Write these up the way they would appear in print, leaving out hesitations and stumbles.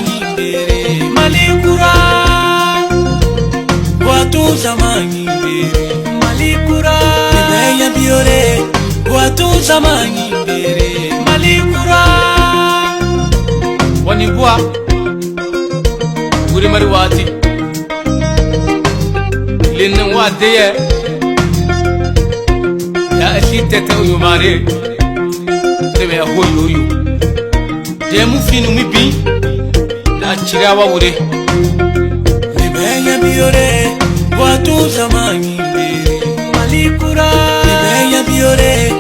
zamani mbere Malikura watu zamani mbere Malikura Nimenya biore watu zamani mbere Malikura Wanibua Guri mariwati Lina wadeye Ya ashitete uyumare Tebe ya hoyo Demu finu mibi Na chirawa ure Nimenya biore watu zamani mbere Malikura Nimenya biore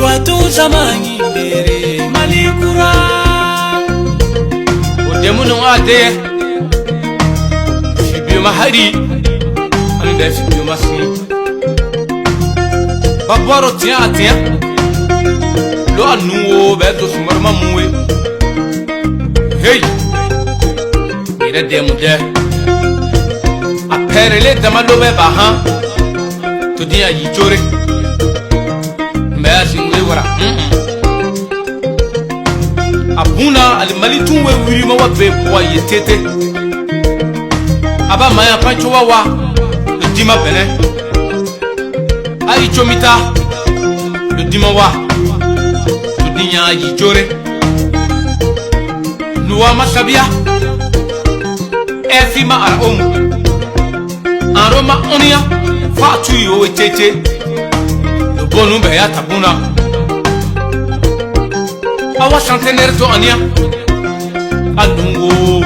watu zamani mbere Malikura Demu no ade Shibio mahari Anida shibio masi Babaro tia Lo anuo beto sumarma muwe Hey Ira demu de Aperele damalo be baha To dia yijore Mbea singwe wara Abuna alimalitunwe wirima wa bebwa yetete Aba maya pancho wawa Dima bene Ai chomita Dima wa Dudinya yijore Nuwa masabia Efima ara omu Aroma onia Fatu yo etete Bonu beya tabuna Awa centenaire to ania Adungo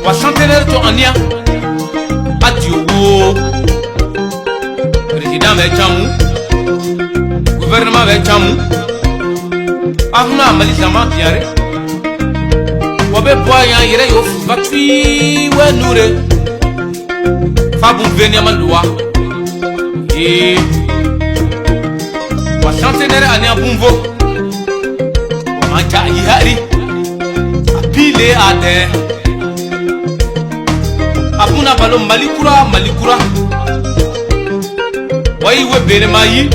Wa centenaire to ania Adiogo Président be chamu Gouvernement be chamu Ahuna malisama biare Wabe boya yere yo fatui we nure Fabu venia mandua Wa centenaire ania bumvo Mancha yihari Apile ade Abuna balo malikura Wai we bere mayi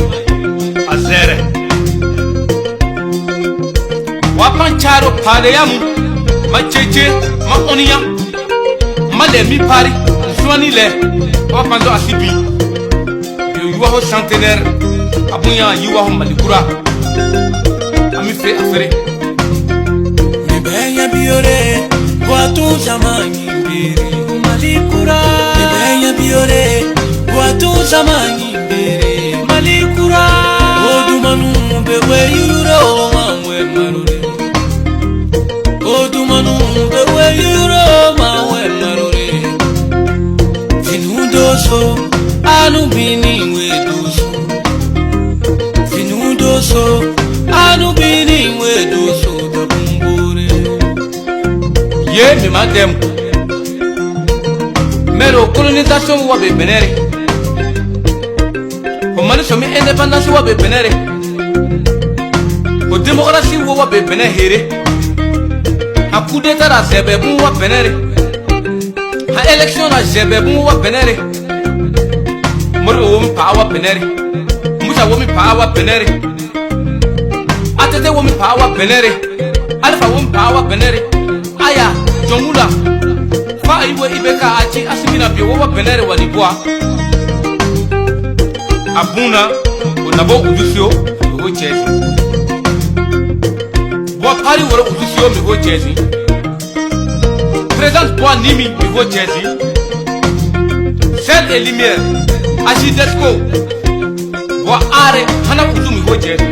Azere Wapancharo pale yamu Macheche ma onia Male mi pari Msuani le Wapanzo asibi Yo yuwa ho centenaire Abunya yuwa ho malikura Amife afere Nimenya biore watu zamani mbere Malikura Nimenya biore watu zamani mbere Malikura Odumanu bewe yuro mawe marure Odumanu bewe yuro mawe marure Finudoso anubini wedoso Finudoso anubini wedoso tabumbure Ye mi madem Mero colonisation wa bebenere Komani somi indépendance wa bebenere Ko démocratie wa bebenere Ha coup d'état la zebebu wa benere Ha élection la zebebu wa benere Moro womi pa wa benere Musa womi pa wa benere Atete womi pa wa benere Alpha womi pa wa benere Aya jomula Fa iwe ibeka achi asimina biyo wa benere walibwa Abuna Unabo udusio Miho chezi Bwa pari woro udusio miho chezi Présente bwa nimi miho chezi Sel et lumière Agidesco Bwa are hana udu miho chezi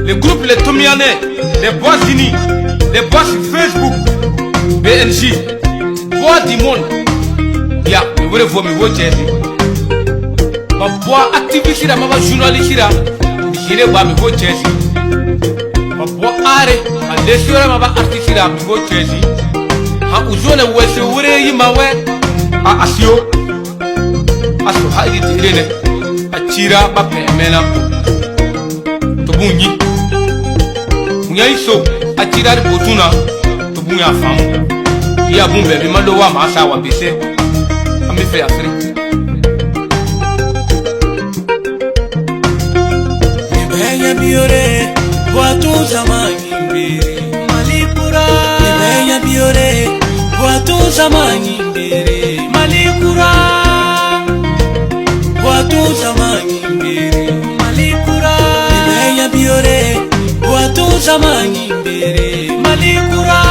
Les groupes les Tomianais Les bois unis Les bois sur Facebook BNJ Bois du monde Ya, miho revo miho chezi Ma bois activiste la mama journaliste la Jire ba mi ho chezi Ma bois are A lesura mama artiste la mi ho chezi Ha uzone wese wure yi mawe A asio Aso haidi tirene A chira ba pemena To bunyi Munya iso A chira di botuna To bunya famu Iya bumbe bimando wa maasa wa bise Ami fe afri Nimenya biore watu zamani mbere Malikura biore watu zamani mbere malikura watu zamani mbere malikura biore watu zamani mbere malikura